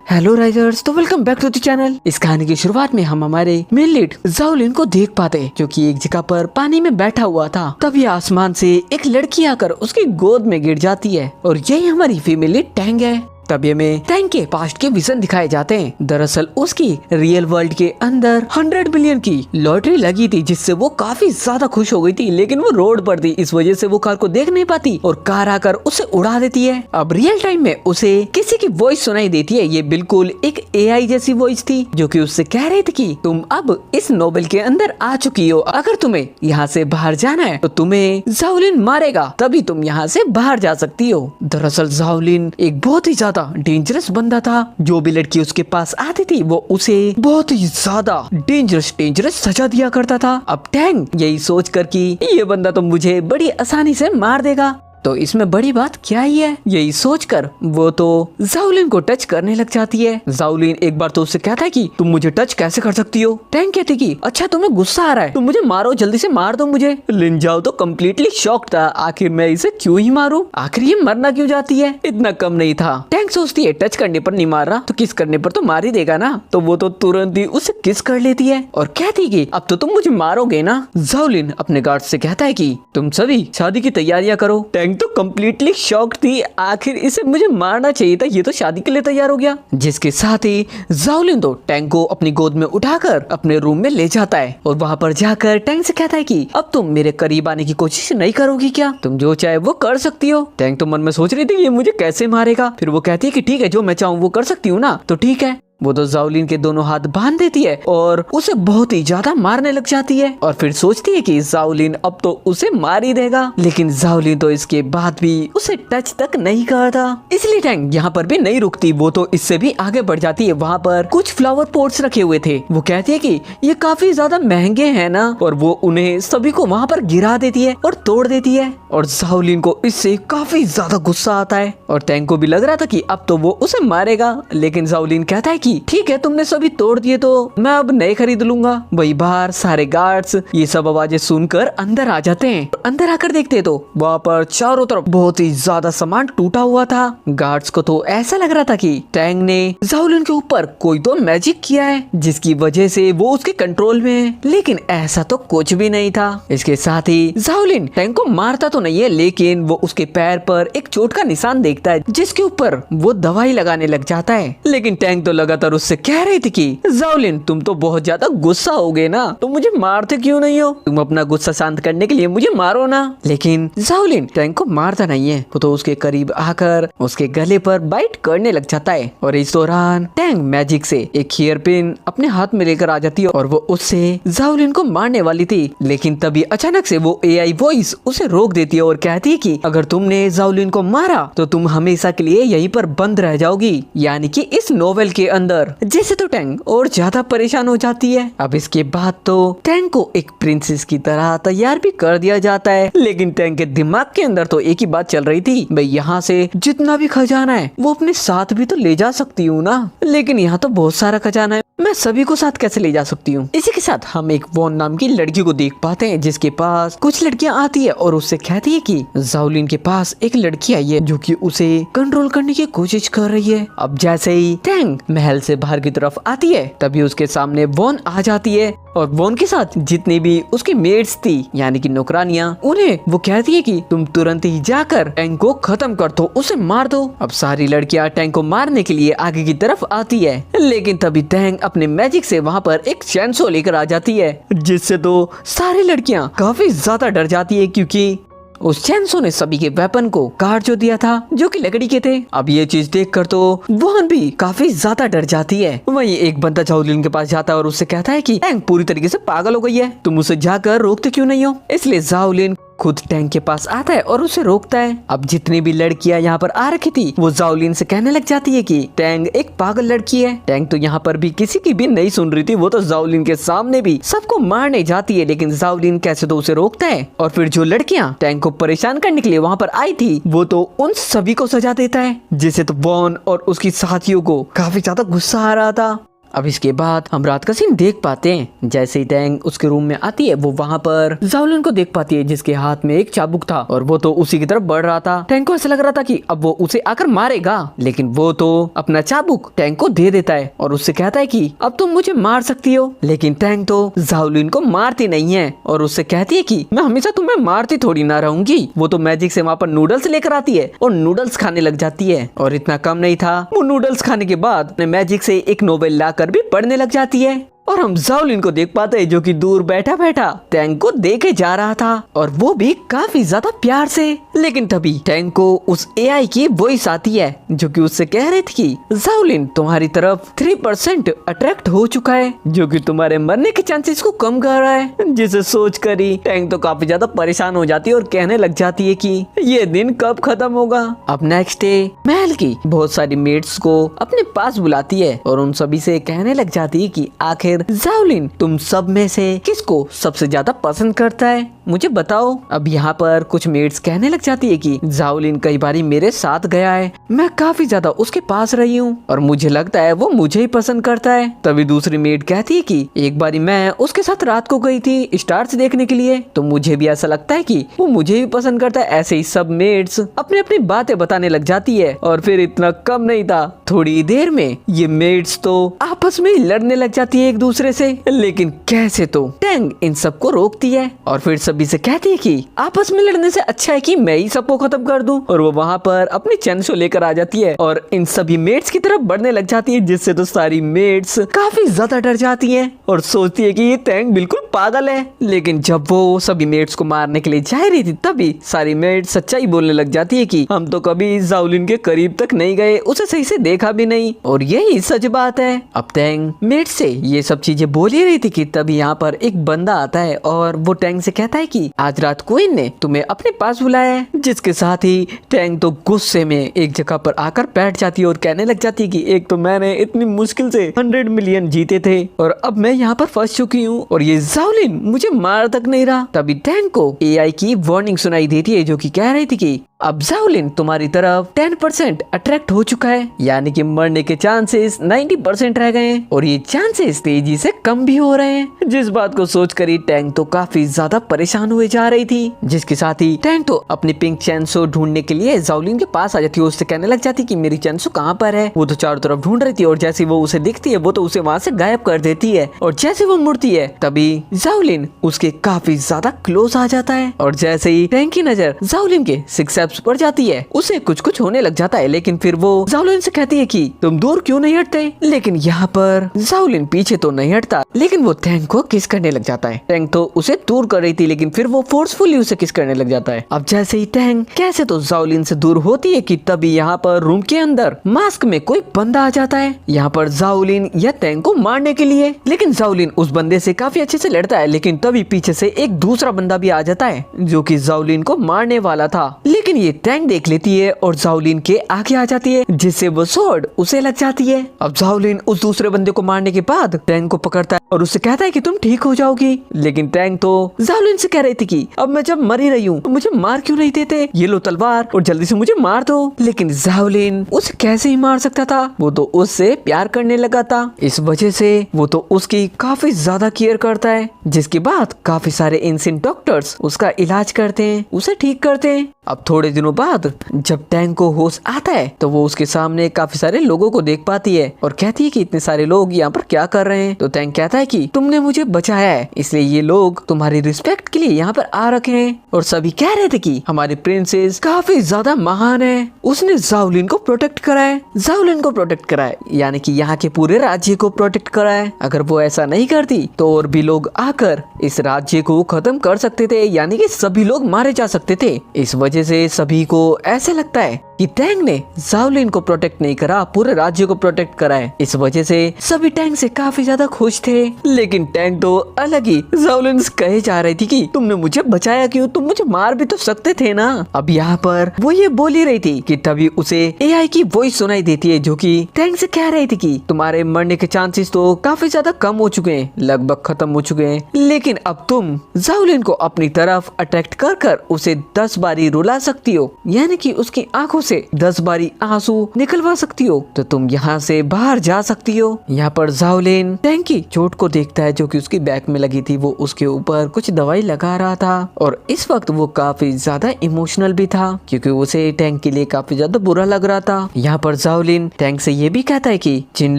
Hello riders, तो welcome back to the channel. इस कहानी की शुरुआत में हम हमारे मेन लीड जाओलिन को देख पाते, जो कि एक जगह पर पानी में बैठा हुआ था। तभी आसमान से एक लड़की आकर उसकी गोद में गिर जाती है और यही हमारी फीमेल लीड टैंग है। तभी हमें टैंग के पास्ट के विजन दिखाए जाते हैं। दरअसल उसकी रियल वर्ल्ड के अंदर 100 बिलियन की लॉटरी लगी थी, जिससे वो काफी ज्यादा खुश हो गई थी। लेकिन वो रोड पर थी, इस वजह से वो कार को देख नहीं पाती और कार आकर उसे उड़ा देती है। अब रियल टाइम में उसे किसी की वॉइस सुनाई देती है। ये बिल्कुल एक एआई जैसी वॉइस थी, जो कि उससे कह रही थी कि तुम अब इस नोबेल के अंदर आ चुकी हो। अगर तुम्हें यहाँ से बाहर जाना है तो तुम्हें जाओलिन मारेगा, तभी तुम यहाँ से बाहर जा सकती हो। दरअसल जाओलिन एक बहुत ही ज्यादा डेंजरस बंदा था। जो भी लड़की उसके पास आती थी वो उसे बहुत ही ज्यादा डेंजरस सजा दिया करता था। अब टैंग यही सोच कर कि ये बंदा तो मुझे बड़ी आसानी से मार देगा, तो इसमें बड़ी बात क्या ही है, यही सोचकर वो तो जाओलिन को टच करने लग जाती है। जाओलिन एक बार तो उससे कहता है कि तुम मुझे टच कैसे कर सकती हो। टैंग कहती कि अच्छा तुम्हें गुस्सा आ रहा है, तुम मुझे मारो, जल्दी से मार दो मुझे। लिन जाओ तो कम्प्लीटली शॉक था, आखिर मैं इसे क्यों ही मारूं, आखिर ये मरना क्यों जाती है, इतना कम नहीं था। टैंग सोचती है टच करने पर नहीं मार रहा तो किस करने पर तो मार ही देगा ना, तो वो तो तुरंत ही उसे किस कर लेती है और कहती कि अब तो तुम मुझे मारोगे ना। जाओलिन अपने गार्ड से कहता है कि तुम सभी शादी की तैयारियां करो। टैंग तो कम्प्लीटली शॉक्ड थी, आखिर इसे मुझे मारना चाहिए था, ये तो शादी के लिए तैयार हो गया। जिसके साथ ही जाओलिन तो टैंग को अपनी गोद में उठाकर अपने रूम में ले जाता है और वहाँ पर जाकर टैंग से कहता है कि अब तुम मेरे करीब आने की कोशिश नहीं करोगी क्या, तुम जो चाहे वो कर सकती हो। टैंग तो मन में सोच रही थी ये मुझे कैसे मारेगा, फिर वो कहती है कि ठीक है, जो मैं चाहूँ वो कर सकती हूँ ना, तो ठीक है। वो तो जाओलिन के दोनों हाथ बांध देती है और उसे बहुत ही ज्यादा मारने लग जाती है और फिर सोचती है कि जाओलिन अब तो उसे मार ही देगा। लेकिन जाओलिन तो इसके बाद भी उसे टच तक नहीं करता, इसलिए टैंग यहाँ पर भी नहीं रुकती, वो तो इससे भी आगे बढ़ जाती है। वहाँ पर कुछ फ्लावर पोट्स रखे हुए थे, वो कहती है कि ये काफी ज्यादा महंगे हैं ना, और वो उन्हें सभी को वहाँ पर गिरा देती है और तोड़ देती है। और जाओलिन को इससे काफी ज्यादा गुस्सा आता है और टैंग को भी लग रहा था कि अब तो वो उसे मारेगा। लेकिन जाओलिन कहता है कि ठीक है, तुमने सभी तोड़ दिए तो मैं अब नए खरीद लूंगा। वही बाहर सारे गार्ड्स ये सब आवाजें सुनकर अंदर आ जाते हैं। अंदर आकर देखते तो वहाँ पर चारों तरफ बहुत ही ज्यादा सामान टूटा हुआ था। गार्ड्स को तो ऐसा लग रहा था कि टैंग ने जाओलिन के ऊपर कोई तो मैजिक किया है, जिसकी वजह से वो उसके कंट्रोल में है, लेकिन ऐसा तो कुछ भी नहीं था। इसके साथ ही जाओलिन टैंग को मारता तो नहीं है, लेकिन वो उसके पैर पर एक चोट का निशान देखता है, जिसके ऊपर वो दवाई लगाने लग जाता है। लेकिन टैंग तो लगातार उससे कह रही थी कि जाओलिन तुम तो बहुत ज्यादा गुस्सा हो गए ना, तो मुझे मारते क्यों नहीं हो, तुम अपना गुस्सा शांत करने के लिए मुझे मारो ना। लेकिन जाओलिन टैंग को मारता नहीं है, वो तो उसके करीब आकर उसके गले पर बाइट करने लग जाता है। और इस दौरान टैंग मैजिक से एक हेयर पिन अपने हाथ में लेकर आ जाती है और वो उससे जाओलिन को मारने वाली थी। लेकिन तभी अचानक से वो एआई वॉइस उसे रोक देती है और कहती है कि अगर तुमने जाओलिन को मारा तो तुम हमेशा के लिए यहीं पर बंद रह जाओगी, यानी कि इस नोवेल के अंदर। जैसे तो टैंग और ज्यादा परेशान हो जाती है। अब इसके बाद तो टैंग को एक प्रिंसेस की तरह तैयार भी कर दिया जाता है। लेकिन टैंग के दिमाग के अंदर तो एक ही बात चल रही थी, भाई यहाँ से जितना भी खजाना है वो अपने साथ भी तो ले जा सकती हूँ ना, लेकिन यहाँ तो बहुत सारा खजाना है, मैं सभी को साथ कैसे ले जा सकती हूँ। इसी के साथ हम एक वॉन नाम की लड़की को देख पाते हैं, जिसके पास कुछ लड़कियां आती है और उससे कहती है कि जाओलिन के पास एक लड़की आई है जो कि उसे कंट्रोल करने की कोशिश कर रही है। अब जैसे ही टैंग महल से बाहर की तरफ आती है, तभी उसके सामने वॉन आ जाती है और वॉन के साथ जितनी भी उसकी मेड्स थी, यानी कि नौकरानियां, उन्हें वो कहती है कि तुम तुरंत ही जाकर टैंग को खत्म कर दो, उसे मार दो। अब सारी लड़कियां टैंग को मारने के लिए आगे की तरफ आती है, लेकिन तभी टैंग अपने मैजिक से वहाँ पर एक चैनसो लेकर आ जाती है, जिससे तो सारी लड़कियां काफी ज्यादा डर जाती है, क्योंकि उस चैनसो ने सभी के वेपन को काट जो दिया था, जो कि लकड़ी के थे। अब ये चीज देखकर तो वॉन भी काफी ज्यादा डर जाती है। वहीं एक बंदा जाओलिन के पास जाता है और उससे कहता है कि टैंग पूरी तरीके से पागल हो गई है, तुम उसे जाकर रोकते क्यों नहीं हो। इसलिए जाओलिन खुद टैंग के पास आता है और उसे रोकता है। अब जितनी भी लड़कियां यहाँ पर आ रखी थी वो जाओलिन से कहने लग जाती है कि टैंग एक पागल लड़की है। टैंग तो यहाँ पर भी किसी की भी नहीं सुन रही थी, वो तो जाओलिन के सामने भी सबको मारने जाती है, लेकिन जाओलिन कैसे तो उसे रोकता है। और फिर जो लड़कियां टैंग को परेशान करने के लिए वहाँ पर आई थी वो तो उन सभी को सजा देता है, जिससे तो वॉन और उसकी साथियों को काफी ज्यादा गुस्सा आ रहा था। अब इसके बाद हम रात का सीन देख पाते हैं। जैसे ही टैंग उसके रूम में आती है वो वहाँ पर जाओलिन को देख पाती है जिसके हाथ में एक चाबुक था और वो तो उसी की तरफ बढ़ रहा था। टैंग को ऐसा लग रहा था कि अब वो उसे आकर मारेगा, लेकिन वो तो अपना चाबुक टैंग को दे देता है और उससे कहता है कि अब तुम मुझे मार सकती हो। लेकिन टैंग तो जाओलिन को मारती नहीं है और उससे कहती है कि मैं हमेशा तुम्हें मारती थोड़ी ना रहूंगी। वो तो मैजिक से वहाँ पर नूडल्स लेकर आती है और नूडल्स खाने लग जाती है। और इतना कम नहीं था, वो नूडल्स खाने के बाद मैजिक से एक नोवेल लाकर भी पढ़ने लग जाती है। और हम जाओलिन को देख पाते हैं जो कि दूर बैठा बैठा टैंग को देखे जा रहा था और वो भी काफी ज्यादा प्यार से। लेकिन तभी टैंग को उस एआई की वॉइस आती है जो कि उससे कह रही थी कि जाओलिन तुम्हारी तरफ 3% अट्रैक्ट हो चुका है जो कि तुम्हारे मरने के चांसेस को कम कर रहा है। जिसे सोच कर ही टैंग तो काफी ज्यादा परेशान हो जाती है और कहने लग जाती है कि ये दिन कब खत्म होगा। अब नेक्स्ट डे महल की बहुत सारी मेट्स को अपने पास बुलाती है और उन सभी से कहने लग जाती है कि आखिर जाओलिन तुम सब में से किसको सबसे ज्यादा पसंद करता है, मुझे बताओ। अब यहाँ पर कुछ मेट्स कहने लग जाती है कि जाओलिन कई बारी मेरे साथ गया है, मैं काफी ज्यादा उसके पास रही हूँ और मुझे लगता है वो मुझे ही पसंद करता है। तभी दूसरी मेट कहती है कि एक बारी मैं उसके साथ रात को गई थी स्टार्स देखने के लिए, तो मुझे भी ऐसा लगता है कि वो मुझे भी पसंद करता है। ऐसे ही सब मेट्स अपनी अपनी बातें बताने लग जाती है और फिर इतना कम नहीं था, थोड़ी देर में ये मेट्स तो आपस में लड़ने लग जाती है एक दूसरे से। लेकिन कैसे तो टैंग इन सबको रोकती है और फिर सभी से कहती है कि आपस में लड़ने से अच्छा है कि मैं ही सबको खत्म कर दूं। और वो वहाँ पर अपनी चैनसो लेकर आ जाती है और इन सभी मेट्स की तरफ बढ़ने लग जाती है, जिससे तो सारी मेट्स काफी ज्यादा डर जाती हैं और सोचती है कि ये टैंग बिल्कुल पागल है। लेकिन जब वो सभी मेट्स को मारने के लिए जा रही थी तभी सारी मेट्स सच्चाई बोलने लग जाती है कि हम तो कभी जाओलिन के करीब तक नहीं गए, उसे सही से देखा भी नहीं और यही सच बात है। अब टैंग मेट से ये सब चीजें बोल ही रही थी कि तभी यहाँ पर एक बंदा आता है और वो टैंग से कहता है कि आज रात क्वीन ने तुम्हें अपने पास बुलाया है। जिसके साथ ही टैंग तो गुस्से में एक जगह पर आकर बैठ जाती है और कहने लग जाती है कि एक तो मैंने इतनी मुश्किल से 100 मिलियन जीते थे और अब मैं यहाँ पर फंस चुकी हूँ और ये जाओलिन मुझे मार तक नहीं रहा। तभी टैंग को एआई की वार्निंग सुनाई देती है जो कि कह रही थी कि अब जाओलिन तुम्हारी तरफ 10% अट्रैक्ट हो चुका है, यानी कि मरने के चांसेस 90% रह गए हैं और ये चांसेस तेजी से कम भी हो रहे हैं। जिस बात को सोचकर ही टैंग तो काफी ज्यादा परेशान हुए जा रही थी। जिसके साथ ही टैंग तो अपनी पिंक चैनसो ढूंढने के लिए जाओलिन के पास आ जाती है, उससे कहने लग जाती कि मेरी चैनसो कहाँ पर है। वो तो चारों तरफ ढूंढ रही थी और जैसे वो उसे दिखती है वो तो उसे वहाँ से गायब कर देती है और जैसे वो मुड़ती है तभी जाओलिन उसके काफी ज्यादा क्लोज आ जाता है और जैसे ही टैंग की नजर जाओलिन के 6 पड़ जाती है उसे कुछ कुछ होने लग जाता है। लेकिन फिर वो जाओलिन से कहती है कि तुम दूर क्यों नहीं हटते। लेकिन यहाँ पर जाओलिन पीछे तो नहीं हटता, लेकिन वो टैंग को किस करने लग जाता है। टैंग तो उसे दूर कर रही थी लेकिन फिर वो फोर्सफुली उसे किस करने लग जाता है। अब जैसे ही टैंग कैसे तो जाओलिन से दूर होती है कि तभी यहाँ पर रूम के अंदर मास्क में कोई बंदा आ जाता है यहाँ पर जाओलिन या टैंग को मारने के लिए। लेकिन जाओलिन उस बंदे से काफी अच्छे से लड़ता है, लेकिन तभी पीछे से एक दूसरा बंदा भी आ जाता है जो कि जाओलिन को मारने वाला था। लेकिन ये टैंग देख लेती है और जाओलिन के आगे आ जाती है, जिससे वो स्वॉर्ड उसे लग जाती है। अब जाओलिन उस दूसरे बंदे को मारने के बाद टैंग को पकड़ता है और उससे कहता है कि तुम ठीक हो जाओगी। लेकिन टैंग तो जाओलिन से कह रही थी कि अब मैं जब मर ही रही हूँ तो मुझे मार क्यों नहीं देते, ये लो तलवार और जल्दी से मुझे मार दो। लेकिन जाओलिन उसे कैसे ही मार सकता था, वो तो उससे प्यार करने लगा था, इस वजह से वो तो उसकी काफी ज्यादा केयर करता है। जिसके बाद काफी सारे एंशिएंट डॉक्टर्स उसका इलाज करते हैं, उसे ठीक करते हैं। अब थोड़े दिनों बाद जब टैंग को होश आता है तो वो उसके सामने काफी सारे लोगों को देख पाती है और कहती है कि इतने सारे लोग यहाँ पर क्या कर रहे हैं। तो टैंग कहता है कि तुमने मुझे बचाया है, इसलिए ये लोग तुम्हारी रिस्पेक्ट के लिए यहाँ पर आ रखे हैं। और सभी कह रहे थे कि हमारी प्रिंसेस काफी ज्यादा महान है, उसने जाओलिन को प्रोटेक्ट करा है, जाओलिन को प्रोटेक्ट करा है, यानी कि यहाँ के पूरे राज्य को प्रोटेक्ट करा है। अगर वो ऐसा नहीं करती तो और भी लोग आकर इस राज्य को खत्म कर सकते थे, यानी कि सभी लोग मारे जा सकते थे। इस वजह से सभी को ऐसा लगता है कि टैंग ने जाओलिन को प्रोटेक्ट नहीं करा, पूरे राज्य को प्रोटेक्ट करा है। इस वजह से सभी टैंग से काफी ज्यादा खुश थे। लेकिन टैंग तो अलग ही जाओलिन से कहे जा रही थी कि तुमने मुझे बचाया क्यों, तुम मुझे मार भी तो सकते थे ना। अब यहाँ पर वो ये बोल ही रही थी कि तभी उसे एआई की वॉइस सुनाई देती है जो कि टैंग से कह रही थी कि तुम्हारे मरने के चांसेस तो काफी ज्यादा कम हो चुके हैं, लगभग खत्म हो चुके हैं, लेकिन अब तुम जाओलिन को अपनी तरफ अट्रैक्ट कर कर उसे 10 बारी रुला सकती हो, यानी कि उसकी आंखों से 10 बारी आंसू निकलवा सकती हो तो तुम यहाँ से बाहर जा सकती हो। यहाँ पर जाओलिन टैंक की चोट को देखता है जो कि उसकी बैक में लगी थी। वो उसके ऊपर कुछ दवाई लगा रहा था और इस वक्त वो काफी ज्यादा इमोशनल भी था क्योंकि उसे टैंक के लिए काफी ज्यादा बुरा लग रहा था। यहाँ पर जाओलिन टैंक से ये भी कहता है कि जिन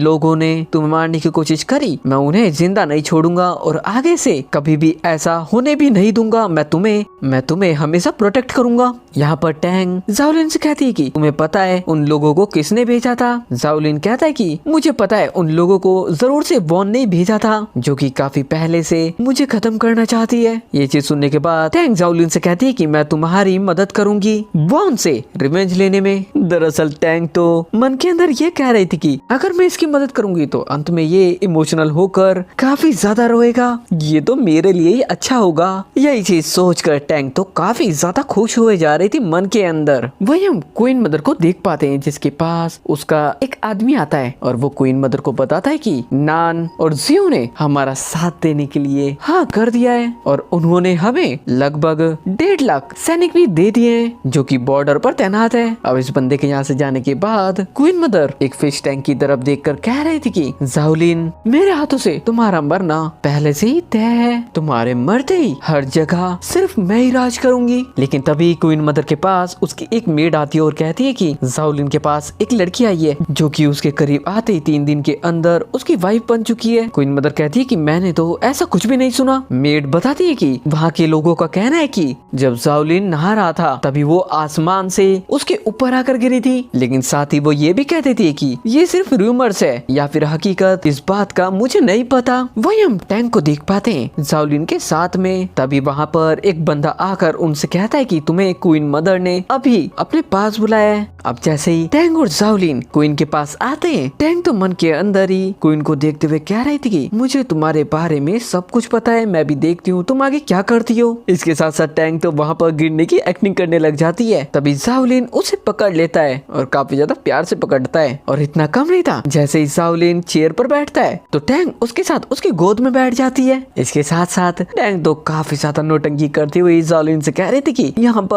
लोगों ने तुम्हें मारने की कोशिश करी मैं उन्हें जिंदा नहीं छोड़ूंगा और आगे से कभी भी ऐसा होने भी नहीं दूंगा। मैं तुम्हें हमेशा प्रोटेक्ट करूंगा। यहाँ पर टैंक जाओलिन से कहती है कि तुम्हें पता है उन लोगों को किसने भेजा था। जाओलिन कहता है कि मुझे पता है उन लोगों को जरूर से वॉन ने भेजा था जो कि काफी पहले से मुझे खत्म करना चाहती है। ये चीज सुनने के बाद टैंक जाओलिन से कहती है कि मैं तुम्हारी मदद करूंगी वॉन से रिवेंज लेने में। दरअसल टैंक तो मन के अंदर ये कह रही थी कि अगर मैं इसकी मदद करूंगी तो अंत में ये इमोशनल होकर काफी ज्यादा रोएगा, ये तो मेरे लिए ही अच्छा होगा। यही चीज सोचकर टैंक तो काफी ज्यादा खुश हुए जा रही थी मन के अंदर। वही हम क्वीन मदर को देख पाते हैं जिसके पास उसका एक आदमी आता है और वो क्वीन मदर को बताता है कि नान और जियो ने हमारा साथ देने के लिए हाँ कर दिया है और उन्होंने हमें लगभग 1.5 लाख सैनिक भी दे दिए हैं जो कि बॉर्डर पर तैनात है। अब इस बंदे के यहाँ से जाने के बाद क्वीन मदर एक फिश टैंक की तरफ देखकर कह रही थी कि जाओलिन मेरे हाथों से तुम्हारा मरना पहले से ही तय है, तुम्हारे मरते ही हर जगह सिर्फ मैं ही राज करूंगी। लेकिन तभी क्वीन मदर के पास उसकी एक मेड आती है और कहती है कि जाओलिन के पास एक लड़की आई है जो कि उसके करीब आते ही 3 दिन के अंदर उसकी वाइफ बन चुकी है। क्वीन मदर कहती है कि मैंने तो ऐसा कुछ भी नहीं सुना। मेड बताती है कि वहाँ के लोगों का कहना है कि जब जाओलिन नहा रहा था तभी वो आसमान से उसके ऊपर आकर गिरी थी, लेकिन साथ ही वो ये भी कहती थी कि ये सिर्फ रूमर्स है या फिर हकीकत, इस बात का मुझे नहीं पता। वही हम टैंक को देख पाते हैं जाओलिन के साथ में। तभी वहाँ पर एक बंदा आकर उनसे कहता है कि तुम्हें क्वीन मदर ने अभी अपने पास बुलाया है। अब जैसे ही टैंक और जाओलिन क्वीन के पास आते हैं, टैंक तो मन के अंदर ही क्वीन को देखते हुए कह रही थी कि मुझे तुम्हारे बारे में सब कुछ पता है, मैं भी देखती हूँ तुम आगे क्या करती हो। इसके साथ साथ टैंक तो वहाँ पर गिरने की एक्टिंग करने लग जाती है। तभी जाओलिन उसे पकड़ लेता है और काफी ज्यादा प्यार से पकड़ता है। और इतना कम नहीं था, जैसे ही जाओलिन चेयर पर बैठता है तो टैंक उसके साथ उसकी गोद में बैठ जाती है। इसके साथ साथ टैंक तो काफी ज्यादा नौटंकी करती हुई जाओलिन से कह रही थी कि यहाँ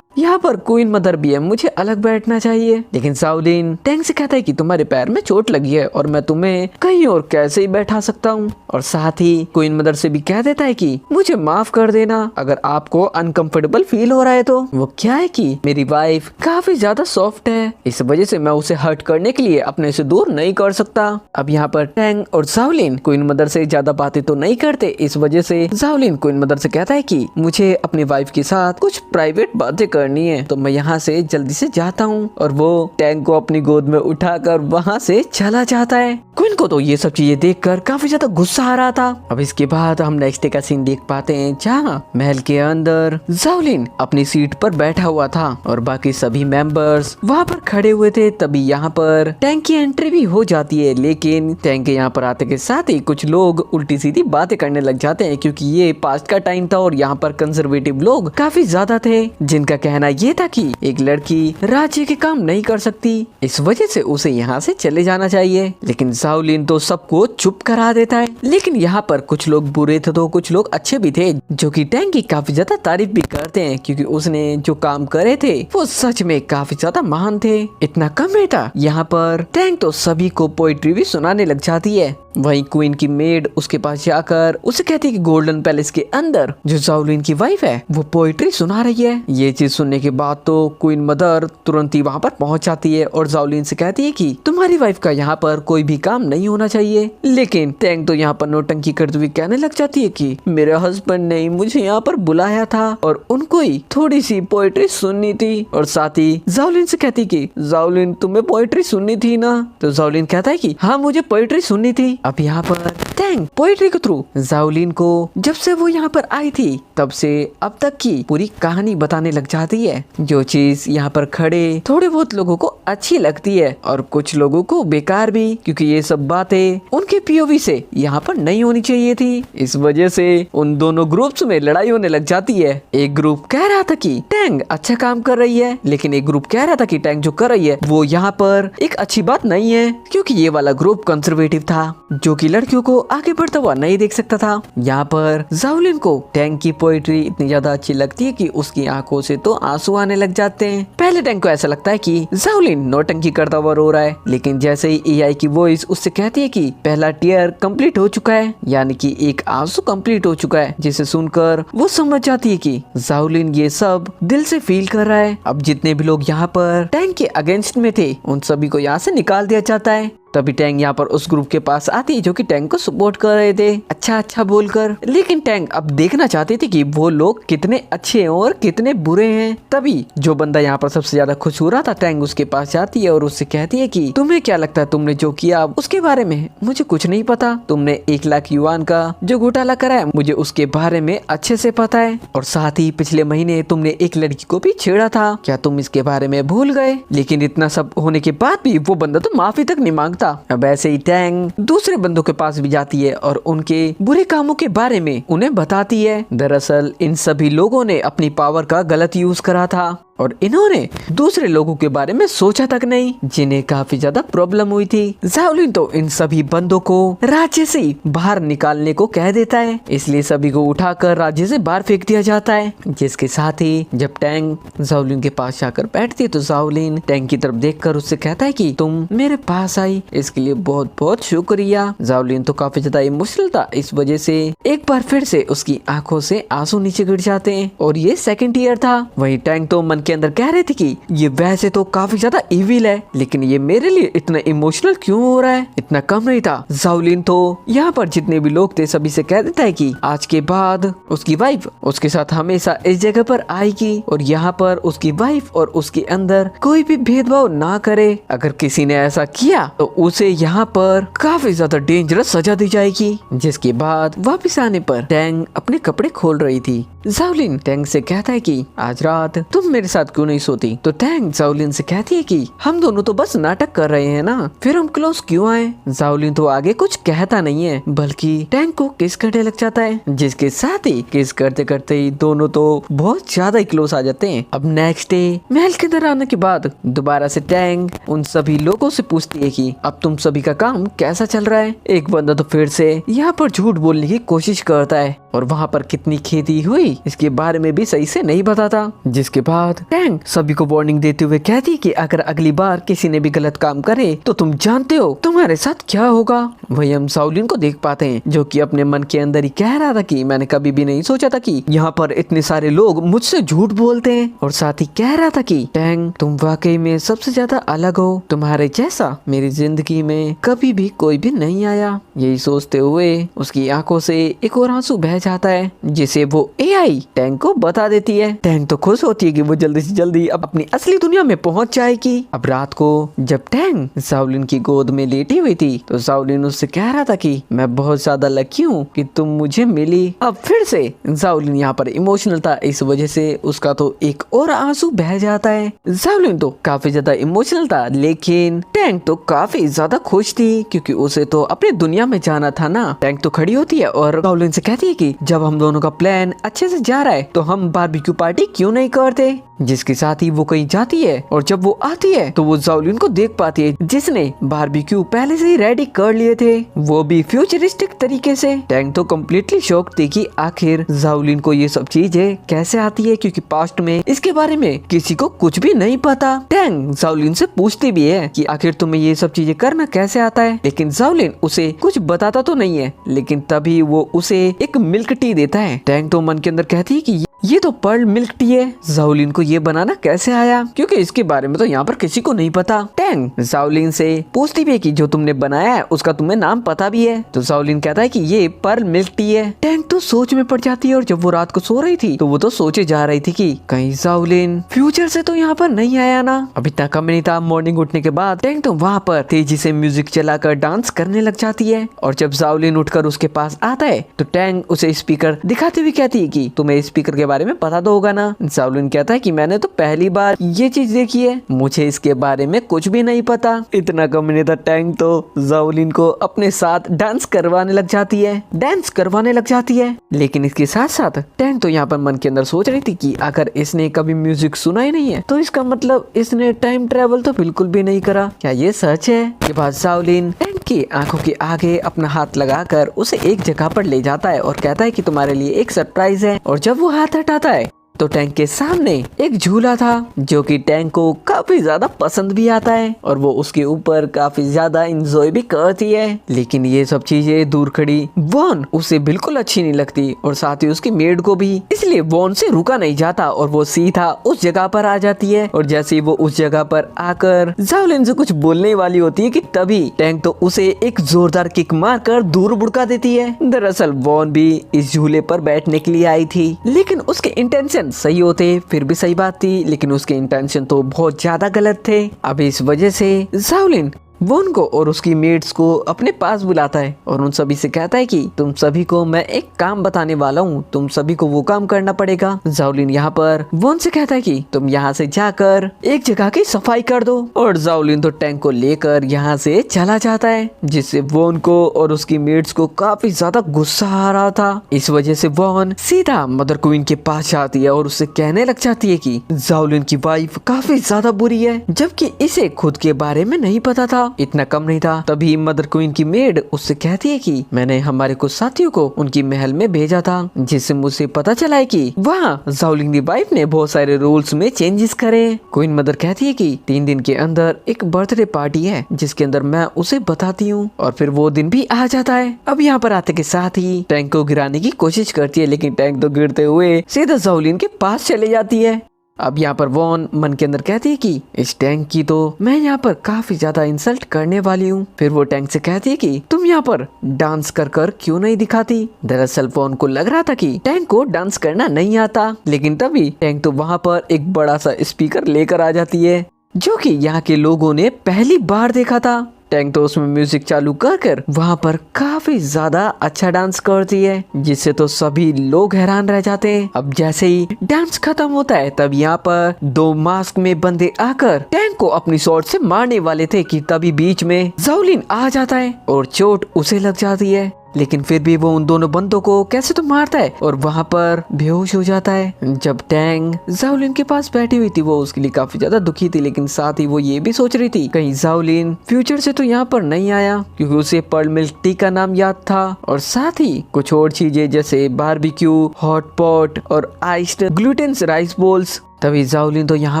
पर क्वीन मदर भी है, मुझे अलग बैठना चाहिए। लेकिन जाओलिन टैंक से कहता है कि तुम्हारे पैर में चोट लगी है और मैं तुम्हें कहीं और कैसे ही बैठा सकता हूँ। और साथ ही क्वीन मदर से भी कह देता है कि मुझे माफ कर देना अगर आपको अनकंफर्टेबल फील हो रहा है तो। वो क्या है कि मेरी वाइफ काफी ज्यादा सॉफ्ट है, इस वजह से मैं उसे हर्ट करने के लिए अपने से दूर नहीं कर सकता। अब यहाँ पर टैंक और जाओलिन क्वीन मदर से ज्यादा बातें तो नहीं करते, इस वजह से जाओलिन क्वीन मदर से कहता है कि मुझे अपनी वाइफ के साथ कुछ प्राइवेट बातें करनी है तो मैं यहाँ से जल्दी से जाता हूँ। और वो टैंक को अपनी गोद में उठाकर वहाँ से चला जाता है। क्वीन को तो ये सब चीजें देखकर काफी ज्यादा गुस्सा आ रहा था। अब इसके बाद हम नेक्स्ट डे का सीन देख पाते हैं जहाँ महल के अंदर जाओलिन अपनी सीट पर बैठा हुआ था और बाकी सभी मेंबर्स वहाँ पर खड़े हुए थे। तभी यहाँ पर टैंक की एंट्री भी हो जाती है, लेकिन टैंक के यहाँ पर आते के साथ ही कुछ लोग उल्टी सीधी बातें करने लग जाते हैं क्योंकि ये पास्ट का टाइम था और यहाँ पर कंजर्वेटिव लोग काफी ज्यादा थे जिनका कहना ये था कि एक लड़की राज्य के काम नहीं कर सकती, इस वजह से उसे यहाँ से चले जाना चाहिए। लेकिन जाओलिन तो सबको चुप करा देता है। लेकिन यहाँ पर कुछ लोग बुरे थे तो कुछ लोग अच्छे भी थे जो कि टैंक की काफी ज्यादा तारीफ भी करते हैं क्योंकि उसने जो काम करे थे वो सच में काफी ज्यादा महान थे। इतना कम नहीं था, यहाँ पर टैंक तो सभी को पोइट्री भी सुनाने लग जाती है। वहीं क्वीन की मेड उसके पास जाकर उसे कहती है कि गोल्डन पैलेस के अंदर जो जाओलिन की वाइफ है वो पोइट्री सुना रही है। ये चीज सुनने के बाद तो क्वीन मदर तुरंत ही वहाँ पर पहुंच जाती है और जाओलिन से कहती है कि तुम्हारी वाइफ का यहाँ पर कोई भी काम नहीं होना चाहिए। लेकिन टैंक तो यहाँ पर नौटंकी करते हुए कहने लग जाती है कि मेरे हस्बैंड ने मुझे यहाँ पर बुलाया था और उनको ही थोड़ी सी पोइट्री सुननी थी। और साथ ही जाओलिन से कहती कि जाओलिन तुम्हें पोइट्री सुननी थी ना? तो जाओलिन कहता है कि हाँ मुझे पोइट्री सुननी थी। अब यहाँ पर टैंक पोइट्री के थ्रू जाओलिन को जब से वो यहाँ पर आई थी तब से अब तक की पूरी कहानी बताने लग जाती है, जो चीज यहाँ पर खड़े थोड़े बहुत लोगों को अच्छी लगती है और कुछ लोगों को बेकार भी, क्योंकि ये सब बातें उनके पीओवी से यहाँ पर नहीं होनी चाहिए थी। इस वजह से उन दोनों ग्रुप्स में लड़ाई होने लग जाती है। एक ग्रुप कह रहा था कि टैंक अच्छा काम कर रही है, लेकिन एक ग्रुप कह रहा था कि टैंक जो कर रही है वो यहाँ पर एक अच्छी बात नहीं है, क्योंकि ये वाला ग्रुप कंजर्वेटिव था। जो कि लड़कियों को आगे बढ़ता हुआ नहीं देख सकता था। यहाँ पर जाओलिन को टैंक की पोएट्री इतनी ज्यादा अच्छी लगती है कि उसकी आंखों से तो आंसू आने लग जाते हैं। पहले टैंक को ऐसा लगता है कि जाओलिन नौटंकी करता हुआ रो रहा है, लेकिन जैसे ही एआई की वॉइस उससे कहती है कि पहला टीयर कंप्लीट हो चुका है, यानी कि एक आंसू कंप्लीट हो चुका है, जिसे सुनकर वो समझ जाती है कि जाओलिन ये सब दिल से फील कर रहा है। अब जितने भी लोग यहाँ पर टैंक के अगेंस्ट में थे उन सभी को यहाँ से निकाल दिया जाता है। तभी टैंक यहाँ पर उस ग्रुप के पास आती है जो कि टैंक को सपोर्ट कर रहे थे अच्छा अच्छा बोलकर, लेकिन टैंक अब देखना चाहते थे कि वो लोग कितने अच्छे हैं और कितने बुरे हैं। तभी जो बंदा यहाँ पर सबसे ज्यादा खुश हो रहा था, टैंक उसके पास जाती है और उससे कहती है कि तुम्हें क्या लगता है तुमने जो किया उसके बारे में? मुझे कुछ नहीं पता। तुमने 1 लाख युआन का जो घोटाला करा है मुझे उसके बारे में अच्छे से पता है, और साथ ही पिछले महीने तुमने एक लड़की को भी छेड़ा था, क्या तुम इसके बारे में भूल गए? लेकिन इतना सब होने के बाद भी वो बंदा तो माफी तक नहीं मांगता। अब ऐसे ही टैंग दूसरे बंदों के पास भी जाती है और उनके बुरे कामों के बारे में उन्हें बताती है। दरअसल इन सभी लोगों ने अपनी पावर का गलत यूज करा था और इन्होंने दूसरे लोगों के बारे में सोचा तक नहीं, जिन्हें काफी ज्यादा प्रॉब्लम हुई थी। जाओलिन तो इन सभी बंदों को राज्य से बाहर निकालने को कह देता है, इसलिए सभी को उठाकर राज्य से बाहर फेंक दिया जाता है। जिसके साथ ही जब टैंग जाओलिन के पास जाकर बैठती है तो जाओलिन टैंग की तरफ देखकर उससे कहता है कि तुम मेरे पास आई, इसके लिए बहुत बहुत शुक्रिया। जाओलिन तो काफी ज्यादा इमोशनल था, इस वजह से एक बार फिर से उसकी आंखों से आंसू नीचे गिर जाते हैं। और ये सेकंड ईयर था। वही टैंग तो मन के अंदर कह रहे थे कि ये वैसे तो काफी ज्यादा इविल है, लेकिन ये मेरे लिए इतना इमोशनल क्यों हो रहा है? इतना कम नहीं था। जाओलिन तो यहाँ पर जितने भी लोग थे सभी से कह देता है कि आज के बाद उसकी वाइफ उसके साथ हमेशा इस जगह पर आएगी और यहाँ पर उसकी वाइफ और उसके अंदर कोई भी भेदभाव ना करे। अगर किसी ने ऐसा किया तो उसे यहाँ पर काफी ज्यादा डेंजरस सजा दी जाएगी। जिसके बाद वापस आने पर टैंग अपने कपड़े खोल रही थी। जाओलिन टैंग से कहता है कि आज रात तुम मेरे साथ क्यों नहीं सोती? तो टैंग जाओलिन से कहती है कि हम दोनों तो बस नाटक कर रहे हैं ना, फिर हम क्लोज क्यों आए? जाओलिन तो आगे कुछ कहता नहीं है, बल्कि टैंग को किस करने लग जाता है। जिसके साथ ही किस करते करते ही दोनों तो बहुत ज्यादा ही क्लोज आ जाते हैं। अब नेक्स्ट डे महल के अंदर आने के बाद दोबारा से टैंग उन सभी लोगों से पूछती है कि अब तुम सभी का काम कैसा चल रहा है? एक बंदा तो फिर से यहाँ पर झूठ बोलने की कोशिश करता है और वहाँ पर कितनी खेती हुई इसके बारे में भी सही से नहीं बताता। जिसके बाद टैंग सभी को वार्निंग देते हुए कहती कि अगर अगली बार किसी ने भी गलत काम करे तो तुम जानते हो तुम्हारे साथ क्या होगा। वही हम जाओलिन को देख पाते हैं जो कि अपने मन के अंदर ही कह रहा था कि मैंने कभी भी नहीं सोचा था कि यहाँ पर इतने सारे लोग मुझसे झूठ बोलते हैं, और साथ ही कह रहा था कि टैंग तुम वाकई में सबसे ज्यादा अलग हो, तुम्हारे जैसा मेरी जिंदगी में कभी भी कोई भी नहीं आया। यही सोचते हुए उसकी आंखों से एक और आंसू बह जाता है, जिसे वो एआई टैंग को बता देती है। टैंग तो खुश होती है कि वो जल्दी से जल्दी अब अपनी असली दुनिया में पहुंच जाएगी। अब रात को जब टैंग जाओलिन की गोद में लेटी हुई थी तो जाओलिन उससे कह रहा था कि मैं बहुत ज्यादा लकी हूँ कि तुम मुझे मिली। अब फिर से जाओलिन यहाँ पर इमोशनल था, इस वजह से उसका तो एक और आंसू बह जाता है। जाओलिन तो काफी ज्यादा इमोशनल था, लेकिन टैंग तो काफी ज्यादा खुश थी क्योंकि उसे तो अपनी दुनिया में जाना था ना। टैंग तो खड़ी होती है और जाओलिन से कहती है कि जब हम दोनों का प्लान अच्छे से जा रहा है तो हम बारबेक्यू पार्टी क्यों नहीं करते। जिसके साथ ही वो कहीं जाती है और जब वो आती है तो वो जाओलिन को देख पाती है जिसने बारबेक्यू पहले से ही रेडी कर लिए थे, वो भी फ्यूचरिस्टिक तरीके से। टैंग तो कम्प्लीटली शॉक थी कि आखिर जाओलिन को ये सब चीजें कैसे आती है, क्योंकि पास्ट में इसके बारे में किसी को कुछ भी नहीं पता। टैंग जाओलिन से पूछती भी है कि आखिर तुम्हें ये सब चीजें करना कैसे आता है, लेकिन जाओलिन उसे कुछ बताता तो नहीं है। लेकिन तभी वो उसे एक मिल्क टी देता है। टैंग तो मन के अंदर कहती है कि ये तो पर्ल मिल्क टी है, जाओलिन को ये बनाना कैसे आया, क्योंकि इसके बारे में तो यहाँ पर किसी को नहीं पता। टैंग जाओलिन से पूछती भी है कि जो तुमने बनाया है उसका तुम्हें नाम पता भी है। तो जाओलिन कहता है कि ये पर्ल मिल्क टी है। टैंग तो सोच में पड़ जाती है और जब वो रात को सो रही थी तो वो तो सोचे जा रही थी कि कहीं जाओलिन फ्यूचर से तो यहाँ पर नहीं आया ना। अब इतना कम नहीं था, मॉर्निंग उठने के बाद टैंग तो वहाँ पर तेजी से म्यूजिक चलाकर डांस करने लग जाती है। और जब जाओलिन उठकर उसके पास आता है तो टैंग उसे स्पीकर दिखाते हुए कहती है कि तुम्हें स्पीकर के बारे में पता तो होगा ना। जाओलिन कहता है कि मैंने तो पहली बार ये चीज देखी है, मुझे इसके बारे में कुछ भी नहीं पता। इतना कम नहीं था, टैंग तो जाओलिन को अपने साथ डांस करवाने लग जाती है। लेकिन इसके साथ साथ टैंग तो यहाँ पर मन के अंदर सोच रही थी कि अगर इसने कभी म्यूजिक सुना ही नहीं है तो इसका मतलब इसने टाइम ट्रेवल तो बिल्कुल भी नहीं करा। क्या ये सच है? के बाद जाओलिन टैंग टैंक की आंखों के आगे अपना हाथ लगाकर उसे एक जगह पर ले जाता है और कहता है कि तुम्हारे लिए एक सरप्राइज है। और जब वो हाथ हटाता है तो टैंक के सामने एक झूला था जो कि टैंक को काफी ज्यादा पसंद भी आता है और वो उसके ऊपर काफी ज्यादा एंजॉय भी करती है। लेकिन ये सब चीजें दूर खड़ी वॉन उसे बिल्कुल अच्छी नहीं लगती और साथ ही उसकी मेड को भी, इसलिए वॉन से रुका नहीं जाता और वो सीधा उस जगह पर आ जाती है। और जैसे ही वो उस जगह पर आकर जाओलिन से कुछ बोलने वाली होती है कि तभी टैंक तो उसे एक जोरदार किक मारकर दूर बुड़का देती है। दरअसल वॉन भी इस झूले पर बैठने के लिए आई थी, लेकिन उसके इंटेंशन सही होते फिर भी सही बात थी, लेकिन उसके इंटेंशन तो बहुत ज्यादा गलत थे। अब इस वजह से जाओलिन वॉन को और उसकी मेट्स को अपने पास बुलाता है और उन सभी से कहता है कि तुम सभी को मैं एक काम बताने वाला हूँ, तुम सभी को वो काम करना पड़ेगा। जाओलिन यहाँ पर वॉन से कहता है कि तुम यहाँ से जाकर एक जगह की सफाई कर दो और जाओलिन तो टैंक को लेकर यहाँ से चला जाता है, जिससे वॉन को और उसकी मेट्स को काफी ज्यादा गुस्सा आ रहा था। इस वजह से वॉन सीधा मदर क्वीन के पास जाती है और उससे कहने लग जाती है कि जाओलिन की वाइफ काफी ज्यादा बुरी है, जबकि इसे खुद के बारे में नहीं पता था। इतना कम नहीं था, तभी मदर क्वीन की मेड उससे कहती है कि मैंने हमारे कुछ साथियों को उनकी महल में भेजा था, जिससे मुझे पता चला है कि वहाँ जाओलिन की वाइफ ने बहुत सारे रूल्स में चेंजेस करे। क्वीन मदर कहती है कि 3 दिन के अंदर एक बर्थडे पार्टी है जिसके अंदर मैं उसे बताती हूँ, और फिर वो दिन भी आ जाता है। अब यहाँ पर आते के साथ ही टैंक को गिराने की कोशिश करती है, लेकिन टैंक तो गिरते हुए सीधा जाओलिन के पास चले जाती है। अब यहाँ पर वॉन मन के अंदर कहती है कि इस टैंक की तो मैं यहाँ पर काफी ज्यादा इंसल्ट करने वाली हूँ। फिर वो टैंक से कहती है कि तुम यहाँ पर डांस कर कर क्यों नहीं दिखाती। दरअसल वॉन को लग रहा था कि टैंक को डांस करना नहीं आता, लेकिन तभी टैंक तो वहाँ पर एक बड़ा सा स्पीकर लेकर आ जाती है जो कि यहाँ के लोगों ने पहली बार देखा था। टैंक तो उसमें म्यूजिक चालू कर वहाँ पर काफी ज्यादा अच्छा डांस करती है, जिससे तो सभी लोग हैरान रह जाते हैं। अब जैसे ही डांस खत्म होता है तब यहाँ पर 2 मास्क में बंदे आकर टैंक को अपनी शॉट से मारने वाले थे कि तभी बीच में जाओलिन आ जाता है और चोट उसे लग जाती है। लेकिन फिर भी वो उन दोनों बंदों को कैसे तो मारता है और वहाँ पर बेहोश हो जाता है। जब टैंग जाओलिन के पास बैठी हुई थी वो उसके लिए काफी ज्यादा दुखी थी, लेकिन साथ ही वो ये भी सोच रही थी कहीं जाओलिन फ्यूचर से तो यहाँ पर नहीं आया, क्योंकि उसे पर्ल मिल्क टी का नाम याद था और साथ ही कुछ और चीजें जैसे बारबेक्यू, हॉट पॉट और आइस्ड ग्लूटेन राइस बोल्स। तभी जाओलिन तो यहाँ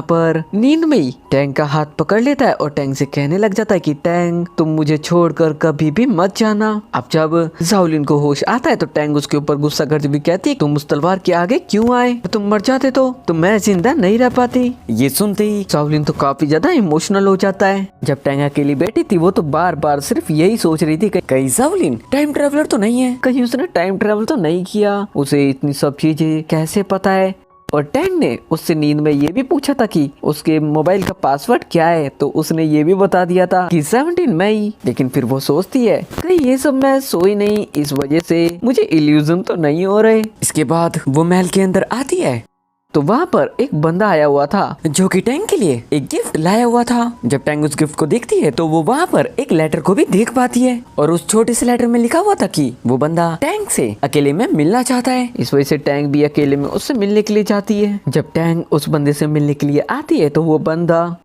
पर नींद में ही टैंग का हाथ पकड़ लेता है और टैंग से कहने लग जाता है कि टैंग तुम मुझे छोड़कर कभी भी मत जाना। अब जब जाओलिन को होश आता है तो टैंग उसके ऊपर गुस्सा करती हुई कहती है तुम उस तलवार के आगे क्यों आए, तुम मर जाते तो मैं जिंदा नहीं रह पाती। ये सुनते ही जाओलिन तो काफी ज्यादा इमोशनल हो जाता है। जब टैंग अकेली बैठी थी वो तो बार बार सिर्फ यही सोच रही थी कहीं जाओलिन टाइम ट्रेवलर तो नहीं है, कहीं उसने टाइम ट्रेवल तो नहीं किया, उसे इतनी सब चीजें कैसे पता है। और टैंग ने उससे नींद में ये भी पूछा था कि उसके मोबाइल का पासवर्ड क्या है, तो उसने ये भी बता दिया था कि 17 मई। लेकिन फिर वो सोचती है कहीं ये सब मैं सोई नहीं, इस वजह से मुझे इल्यूजन तो नहीं हो रहे। इसके बाद वो महल के अंदर आती है तो वहाँ पर एक बंदा आया हुआ था जो कि टैंग के लिए एक गिफ्ट लाया हुआ था। जब टैंग उस गिफ्ट को देखती है तो वो वहाँ पर एक लेटर को भी देख पाती है और उस छोटे से लेटर में लिखा हुआ था कि वो बंदा टैंग से अकेले में मिलना चाहता है। इस वजह से टैंग भी अकेले में उससे मिलने के लिए जाती है। जब टैंग उस बंदे से मिलने के लिए आती है तो वो बंदा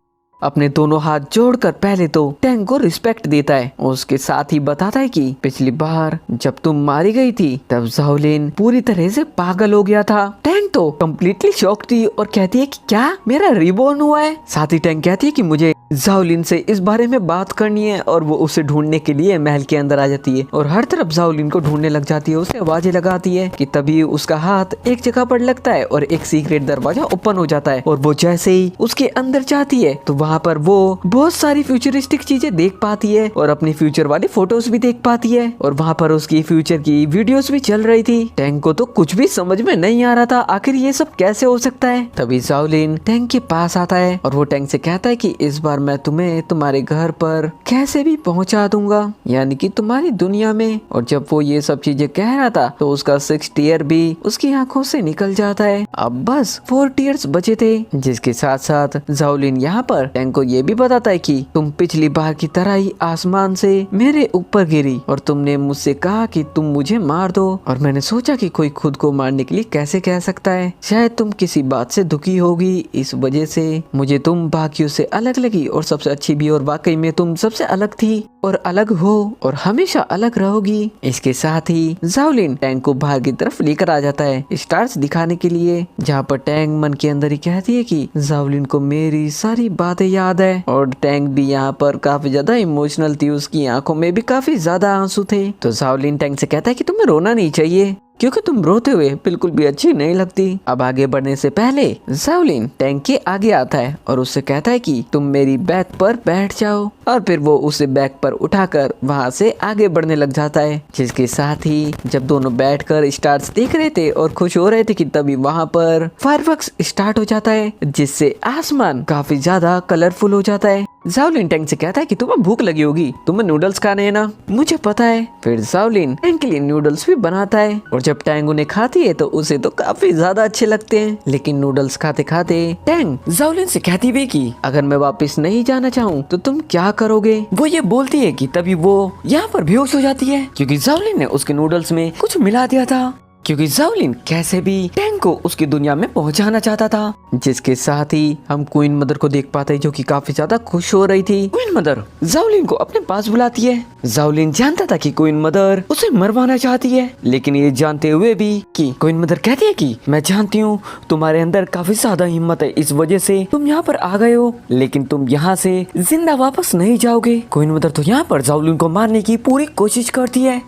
अपने दोनों हाथ जोड़कर पहले तो टैंग को रिस्पेक्ट देता है और उसके साथ ही बताता है कि पिछली बार जब तुम मारी गई थी तब जाओलिन पूरी तरह से पागल हो गया था। टैंग तो कम्प्लीटली शॉक थी और कहती है कि क्या मेरा रिबॉर्न हुआ है। साथ ही टैंग कहती है कि मुझे जाओलिन से इस बारे में बात करनी है और वो उसे ढूंढने के लिए महल के अंदर आ जाती है और हर तरफ जाओलिन को ढूंढने लग जाती है, उसे आवाजें लगाती है कि तभी उसका हाथ एक जगह पर लगता है और एक सीक्रेट दरवाजा ओपन हो जाता है और वो जैसे ही उसके अंदर जाती है तो वहाँ पर वो बहुत सारी फ्यूचरिस्टिक चीजें देख पाती है और अपनी फ्यूचर वाली फोटोज भी देख पाती है और वहाँ पर उसकी फ्यूचर की वीडियोस भी चल रही थी। टैंग को तो कुछ भी समझ में नहीं आ रहा था आखिर ये सब कैसे हो सकता है। तभी जाओलिन टैंग के पास आता है और वो टैंग से कहता है कि इस बार मैं तुम्हें तुम्हारे घर पर कैसे भी पहुंचा दूंगा, यानी कि तुम्हारी दुनिया में। और जब वो ये सब चीजें कह रहा था तो उसका 6 टीयर भी उसकी आंखों से निकल जाता है। अब बस 4 टीयर्स बचे थे, जिसके साथ साथ जाओलिन यहाँ पर टैंग को ये भी बताता है कि तुम पिछली बार की तरह ही आसमान से मेरे ऊपर गिरी और तुमने मुझसे कहा कि तुम मुझे मार दो, और मैंने सोचा कि कोई खुद को मारने के लिए कैसे कह सकता है, शायद तुम किसी बात से दुखी होगी, इस वजह से मुझे तुम बाकियों से अलग लगी और सबसे अच्छी भी, और वाकई में तुम सबसे अलग थी और अलग हो और हमेशा अलग रहोगी। इसके साथ ही जाओलिन टैंग को बाहर की तरफ लेकर आ जाता है स्टार्स दिखाने के लिए, जहाँ पर टैंग मन के अंदर ही कहती है कि जाओलिन को मेरी सारी बातें याद है। और टैंग भी यहाँ पर काफी ज्यादा इमोशनल थी, उसकी आंखों में भी काफी ज्यादा आंसू थे। तो जाओलिन टैंग से कहता है कि तुम्हें रोना नहीं चाहिए क्योंकि तुम रोते हुए बिल्कुल भी अच्छी नहीं लगती। अब आगे बढ़ने से पहले जाओलिन टैंक के आगे आता है और उससे कहता है कि तुम मेरी बैक पर बैठ जाओ, और फिर वो उसे बैक पर उठाकर वहाँ से आगे बढ़ने लग जाता है। जिसके साथ ही जब दोनों बैठकर स्टार्स देख रहे थे और खुश हो रहे थे कि तभी वहाँ पर फायरवर्क्स स्टार्ट हो जाता है, जिससे आसमान काफी ज्यादा कलरफुल हो जाता है। जाओलिन टैंक से कहता है कि तुम्हें भूख लगी होगी, तुम्हें नूडल्स खाने हैं ना, मुझे पता है। फिर जाओलिन टैंक के लिए नूडल्स भी बनाता है और जब टैंग उन्हें खाती है तो उसे तो काफी ज्यादा अच्छे लगते हैं। लेकिन नूडल्स खाते खाते टैंग जाओलिन से कहती भी कि अगर मैं वापस नहीं जाना चाहूँ तो तुम क्या करोगे। वो ये बोलती है कि तभी वो यहाँ पर बेहोश हो जाती है क्योंकि जाओलिन ने उसके नूडल्स में कुछ मिला दिया था, क्योंकि जाओलिन कैसे भी टैंग को उसकी दुनिया में पहुंचाना चाहता था। जिसके साथ ही हम क्वीन मदर को देख पाते हैं जो कि काफी ज्यादा खुश हो रही थी। क्वीन मदर जाओलिन को अपने पास बुलाती है। जाओलिन जानता था कि क्वीन मदर उसे मरवाना चाहती है, लेकिन ये जानते हुए भी कि क्वीन मदर कहती है कि मैं जानती हूँ तुम्हारे अंदर काफी ज्यादा हिम्मत है, इस वजह से तुम यहाँ पर आ गए हो, लेकिन तुम यहाँ से जिंदा वापस नहीं जाओगे। क्वीन मदर तो यहाँ पर जाओलिन को मारने की पूरी कोशिश करती है।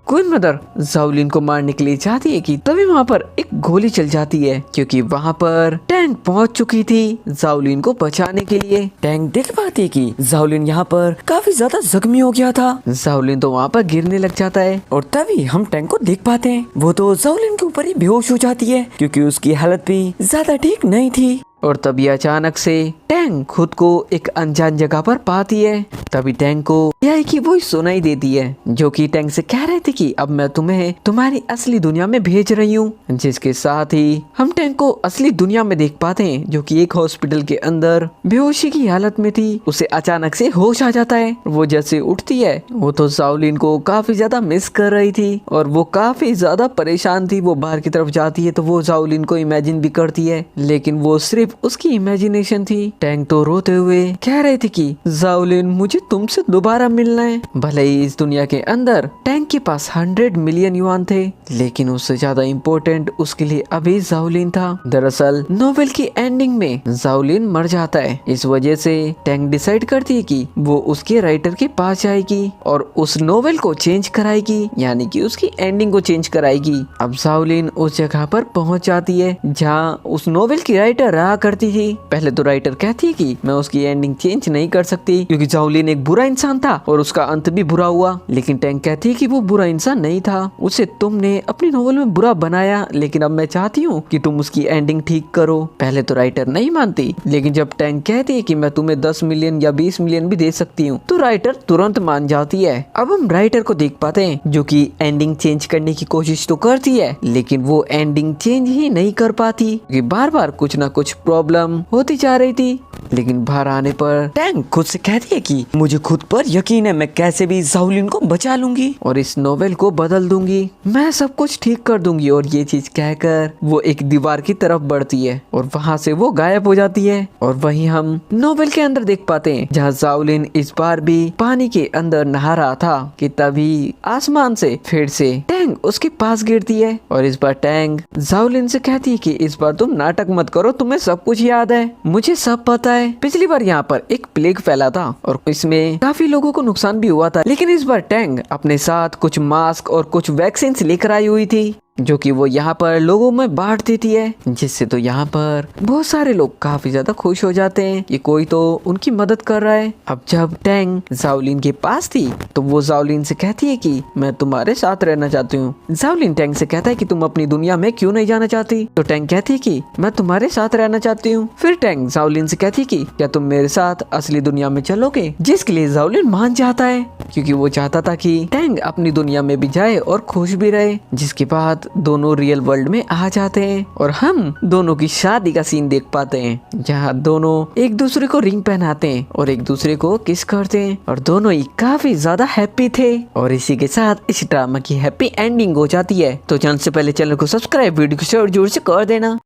क्वीन मदर जाओलिन को मारने के लिए चाहती है कि तभी वहाँ पर एक गोली चल जाती है, क्योंकि वहाँ पर टैंग पहुँच चुकी थी जाओलिन को बचाने के लिए। टैंग देख पाती है कि जाओलिन यहाँ पर काफी ज्यादा जख्मी हो गया था। जाओलिन तो वहाँ पर गिरने लग जाता है और तभी हम टैंग को देख पाते हैं, वो तो जाओलिन के ऊपर ही बेहोश हो जाती है क्योंकि उसकी हालत भी ज्यादा ठीक नहीं थी। और तभी अचानक से टैंग खुद को एक अनजान जगह पर पाती है। तभी टैंग को यह की वॉइस सुनाई देती है जो कि टैंग से कह रहे थे कि अब मैं तुम्हें तुम्हारी असली दुनिया में भेज रही हूँ। जिसके साथ ही हम टैंग को असली दुनिया में देख पाते हैं जो कि एक हॉस्पिटल के अंदर बेहोशी की हालत में थी। उसे अचानक से होश आ जाता है। वो जैसे उठती है वो तो जाओलिन को काफी ज्यादा मिस कर रही थी और वो काफी ज्यादा परेशान थी। वो बाहर की तरफ जाती है तो वो जाओलिन को इमेजिन भी करती है, लेकिन वो सिर्फ उसकी इमेजिनेशन थी। टैंग तो रोते हुए कह रहे थे कि जाओलिन मुझे तुमसे दोबारा मिलना है। भले ही इस दुनिया के अंदर टैंग के पास 100 मिलियन युआन थे, लेकिन उससे ज्यादा इम्पोर्टेंट उसके लिए अभी जाओलिन था। दरअसल नोवेल की एंडिंग में जाओलिन मर जाता है। इस वजह से टैंग डिसाइड करती है कि वो उसके राइटर के पास जाएगी और उस नोवेल को चेंज कराएगी, यानी कि उसकी एंडिंग को चेंज कराएगी। अब जाओलिन उस जगह पर पहुंच जाती है जहाँ उस नोवेल की राइटर रहा करती थी। पहले तो राइटर कहती है कि मैं उसकी एंडिंग चेंज नहीं कर सकती क्योंकि जाओलिन एक बुरा इंसान था और उसका अंत भी बुरा हुआ। लेकिन टैंग कहती है कि वो बुरा इंसान नहीं था, उसे तुमने अपनी नोवेल में बुरा बनाया, लेकिन अब मैं चाहती हूँ कि तुम उसकी एंडिंग ठीक करो। पहले तो राइटर नहीं मानती, लेकिन जब टैंग कहती है कि मैं तुम्हें 10 मिलियन या 20 मिलियन भी दे सकती हूँ तो राइटर तुरंत मान जाती है। अब हम राइटर को देख पाते हैं जो कि एंडिंग चेंज करने की कोशिश तो करती है, लेकिन वो एंडिंग चेंज ही नहीं कर पाती क्योंकि बार बार कुछ ना कुछ प्रॉब्लम होती जा रही थी। लेकिन बाहर आने पर टैंग खुद से कहती है कि मुझे खुद पर यकीन है, मैं कैसे भी जाओलिन को बचा लूंगी और इस नोवेल को बदल दूंगी, मैं सब कुछ ठीक कर दूंगी। और ये चीज कहकर वो एक दीवार की तरफ बढ़ती है और वहाँ से वो गायब हो जाती है। और वहीं हम नोवेल के अंदर देख पाते हैं जहाँ जाओलिन इस बार भी पानी के अंदर नहा रहा था कि तभी आसमान से फिर से टैंग उसके पास गिरती है और इस बार टैंग जाओलिन से कहती है कि इस बार तुम नाटक मत करो, तुम्हें सब कुछ याद है, मुझे सब पता है। पिछली बार यहाँ पर एक प्लेग फैला था और इसमें काफी लोगों को नुकसान भी हुआ था, लेकिन इस बार टैंग अपने साथ कुछ मास्क और कुछ वैक्सीन लेकर आई हुई थी जो कि वो यहाँ पर लोगों में बांट देती है, जिससे तो यहाँ पर बहुत सारे लोग काफी ज्यादा खुश हो जाते हैं कि कोई तो उनकी मदद कर रहा है। अब जब टैंग जाओलिन के पास थी तो वो जाओलिन से कहती है कि मैं तुम्हारे साथ रहना चाहती हूँ। जाओलिन टैंग से कहता है कि तुम अपनी दुनिया में क्यों नहीं जाना चाहती, तो टैंग कहती है कि मैं तुम्हारे साथ रहना चाहती हूँ। फिर टैंग जाओलिन से कहती है कि क्या तुम मेरे साथ असली दुनिया में चलोगे, जिसके लिए जाओलिन मान जाता है क्योंकि वो चाहता था कि टैंग अपनी दुनिया में भी जाए और खुश भी रहे। जिसके बाद दोनों रियल वर्ल्ड में आ जाते हैं और हम दोनों की शादी का सीन देख पाते हैं जहाँ दोनों एक दूसरे को रिंग पहनाते हैं और एक दूसरे को किस करते हैं और दोनों ही काफी ज्यादा हैप्पी थे। और इसी के साथ इस ड्रामा की हैप्पी एंडिंग हो जाती है। तो चैनल से पहले चैनल को सब्सक्राइब, वीडियो को शेयर जोर से कर देना।